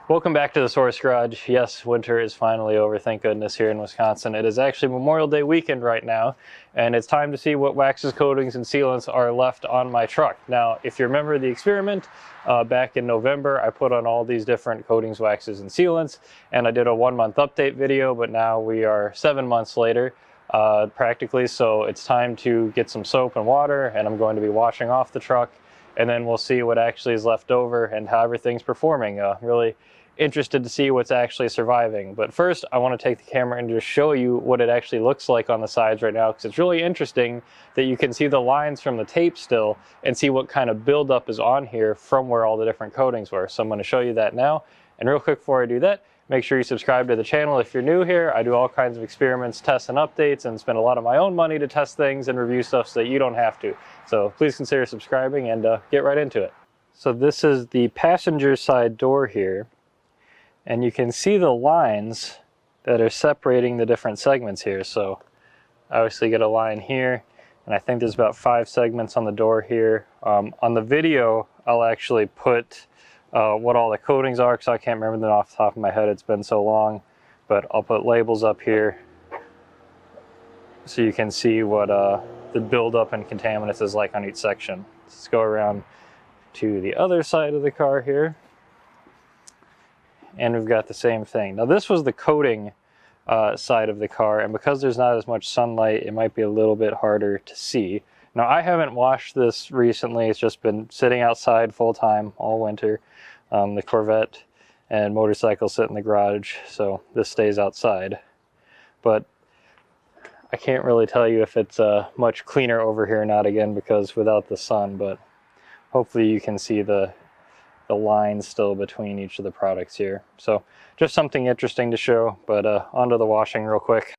Welcome back to the Source Garage. Yes, winter is finally over, thank goodness, here in Wisconsin. It is actually Memorial Day weekend right now, and it's time to see what waxes, coatings, and sealants are left on my truck. Now, if you remember the experiment, back in November, I put on all these different coatings, waxes, and sealants, and I did a 1-month update video, but now we are 7 months later, practically, so it's time to get some soap and water, and I'm going to be washing off the truck, and then we'll see what actually is left over and how everything's performing. Really interested to see what's actually surviving. But first, I want to take the camera and just show you what it actually looks like on the sides right now, because it's really interesting that you can see the lines from the tape still and see what kind of buildup is on here from where all the different coatings were. So I'm going to show you that now. And real quick before I do that, make sure you subscribe to the channel if you're new here. I do all kinds of experiments, tests, and updates, and spend a lot of my own money to test things and review stuff so that you don't have to. So please consider subscribing and get right into it. So this is the passenger side door here. And you can see the lines that are separating the different segments here. So obviously get a line here, and I think there's about 5 segments on the door here. On the video, I'll actually put what all the coatings are, because I can't remember them off the top of my head, it's been so long. But I'll put labels up here so you can see what the buildup and contaminants is like on each section. Let's go around to the other side of the car here. And we've got the same thing. Now this was the coating side of the car, and because there's not as much sunlight, it might be a little bit harder to see. Now I haven't washed this recently, it's just been sitting outside full time all winter. The Corvette and motorcycle sit in the garage, so this stays outside. But I can't really tell you if it's much cleaner over here or not, again, because without the sun, but hopefully you can see the lines still between each of the products here. So just something interesting to show, but onto the washing real quick.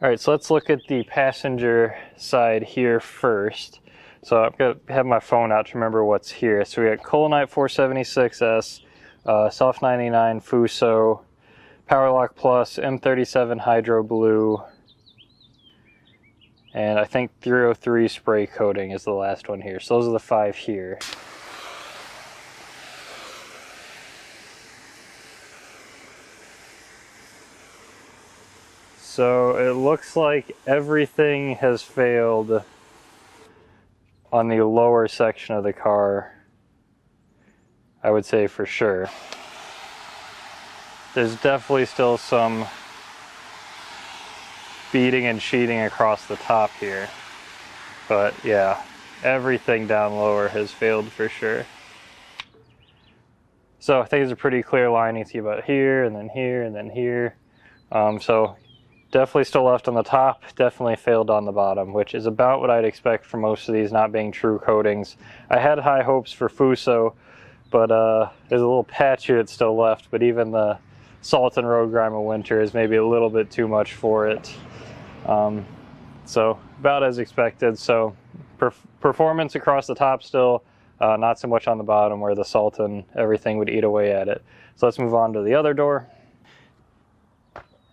All right, so let's look at the passenger side here first. So I've got to have my phone out to remember what's here. So we got Collonite 476S, Soft 99 Fusso, Powerlock Plus, M37 Hydro Blue, and I think 303 spray coating is the last one here. So those are the 5 here. So it looks like everything has failed on the lower section of the car, I would say for sure. There's definitely still some beading and sheeting across the top here. But yeah, everything down lower has failed for sure. So I think there's a pretty clear line. You can see about here, and then here, and then here. So definitely still left on the top, definitely failed on the bottom, which is about what I'd expect for most of these not being true coatings. I had high hopes for Fusso, but there's a little patch here that's still left, but even the Salt and Road Grime of Winter is maybe a little bit too much for it. So about as expected. So performance across the top still, not so much on the bottom where the salt and everything would eat away at it. So let's move on to the other door.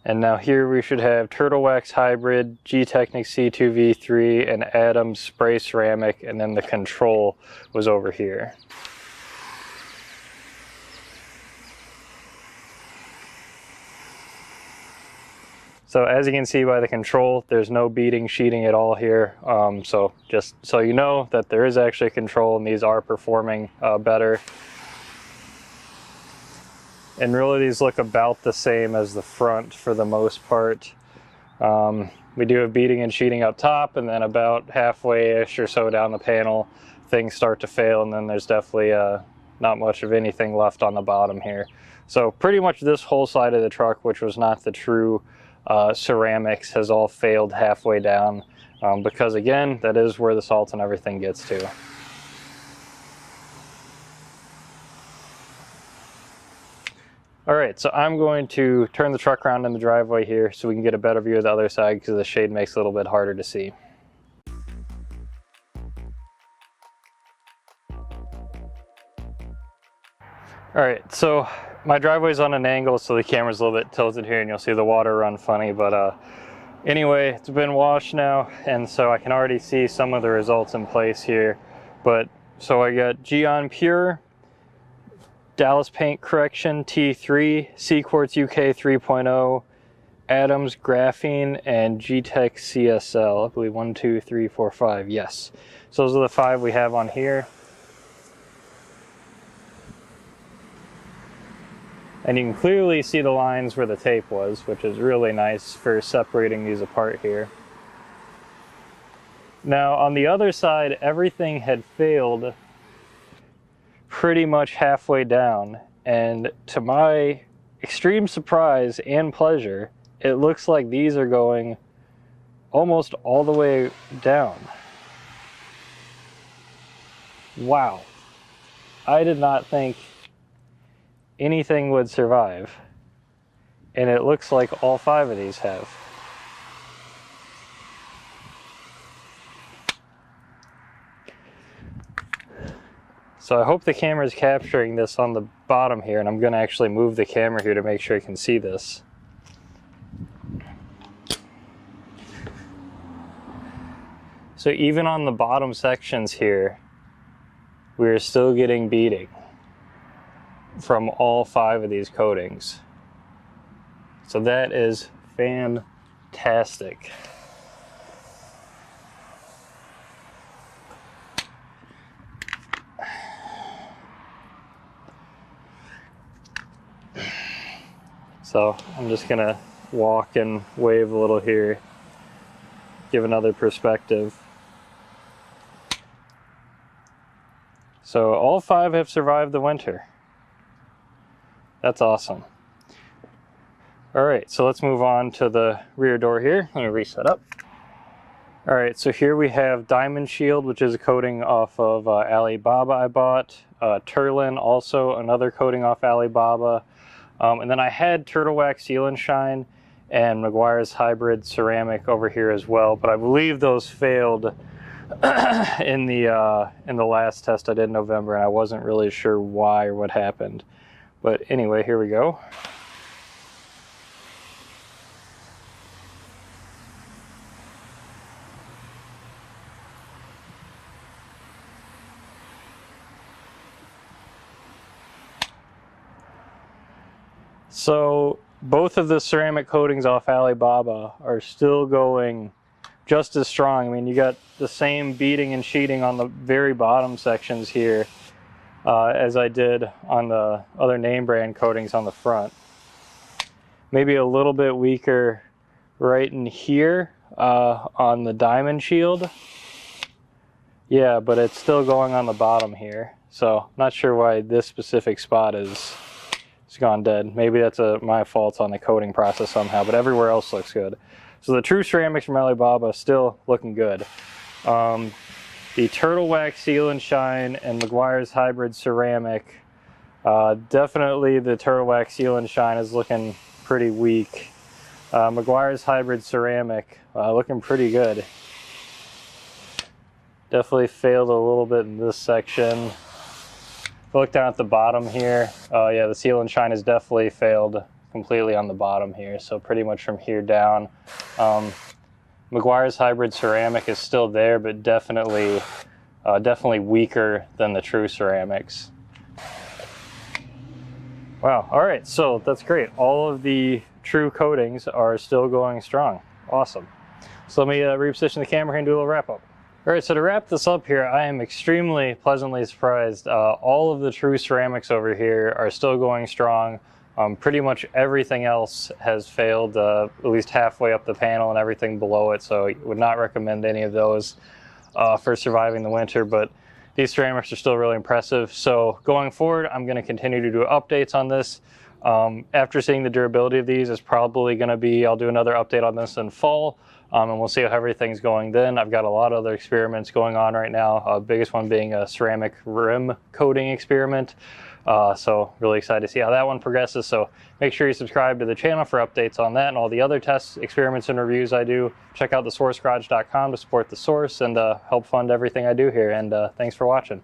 And now here we should have Turtle Wax Hybrid, Gtech C2 V3, and Adams Spray Ceramic, and then the control was over here. So as you can see by the control, there's no beading, sheeting at all here. So just so you know that there is actually a control, and these are performing better. And really these look about the same as the front for the most part. We do have beading and sheeting up top, and then about halfway-ish or so down the panel, things start to fail, and then there's definitely not much of anything left on the bottom here. So pretty much this whole side of the truck, which was not the true ceramics, has all failed halfway down, because again, that is where the salt and everything gets to. All right, so I'm going to turn the truck around in the driveway here so we can get a better view of the other side, because the shade makes it a little bit harder to see. All right, so my driveway's on an angle, so the camera's a little bit tilted here and you'll see the water run funny, but anyway, it's been washed now, and so I can already see some of the results in place here. But so I got Gyeon Pure, Dallas Paint Correction T3, CQuartz UK 3.0, Adams Graphene, and Gtech CSL. I believe 1, 2, 3, 4, 5. Yes. So those are the 5 we have on here. And you can clearly see the lines where the tape was, which is really nice for separating these apart here. Now on the other side, everything had failed pretty much halfway down, and to my extreme surprise and pleasure, it looks like these are going almost all the way down. Wow. I did not think anything would survive, and it looks like all 5 of these have. So I hope the camera is capturing this on the bottom here, and I'm going to actually move the camera here to make sure you can see this. So even on the bottom sections here, we're still getting beading from all 5 of these coatings. So that is fantastic. So I'm just gonna walk and wave a little here, give another perspective. So all 5 have survived the winter. That's awesome. All right, so let's move on to the rear door here. Let me reset up. All right, so here we have Diamond Shield, which is a coating off of Alibaba I bought. Turllin, also another coating off Alibaba. And then I had Turtle Wax Seal and Shine and Meguiar's Hybrid Ceramic over here as well, but I believe those failed in the last test I did in November, and I wasn't really sure why or what happened. But anyway, here we go. So both of the ceramic coatings off Alibaba are still going just as strong. I mean, you got the same beading and sheeting on the very bottom sections here as I did on the other name brand coatings on the front. Maybe a little bit weaker right in here on the Diamond Shield. Yeah, but it's still going on the bottom here. So not sure why this specific spot is gone dead. Maybe that's my fault on the coating process somehow, but everywhere else looks good. So the True Ceramics from Alibaba still looking good. The Turtle Wax Seal and Shine and Meguiar's Hybrid Ceramic, definitely the Turtle Wax Seal and Shine is looking pretty weak. Meguiar's Hybrid Ceramic looking pretty good. Definitely failed a little bit in this section. If I look down at the bottom here, yeah, the Seal and Shine has definitely failed completely on the bottom here, so pretty much from here down. Meguiar's Hybrid Ceramic is still there, but definitely weaker than the True Ceramics. Wow, all right, so that's great. All of the True coatings are still going strong. Awesome. So let me reposition the camera here and do a little wrap up. All right, so to wrap this up here, I am extremely pleasantly surprised. All of the True Ceramics over here are still going strong. Pretty much everything else has failed, at least halfway up the panel and everything below it, so I would not recommend any of those for surviving the winter, but these ceramics are still really impressive. So going forward, I'm going to continue to do updates on this. After seeing the durability of these, it's probably going to be, I'll do another update on this in fall. And we'll see how everything's going then. I've got a lot of other experiments going on right now. Biggest one being a ceramic rim coating experiment. So really excited to see how that one progresses. So make sure you subscribe to the channel for updates on that and all the other tests, experiments, and reviews I do. Check out thesourcegarage.com to support the source and help fund everything I do here. And thanks for watching.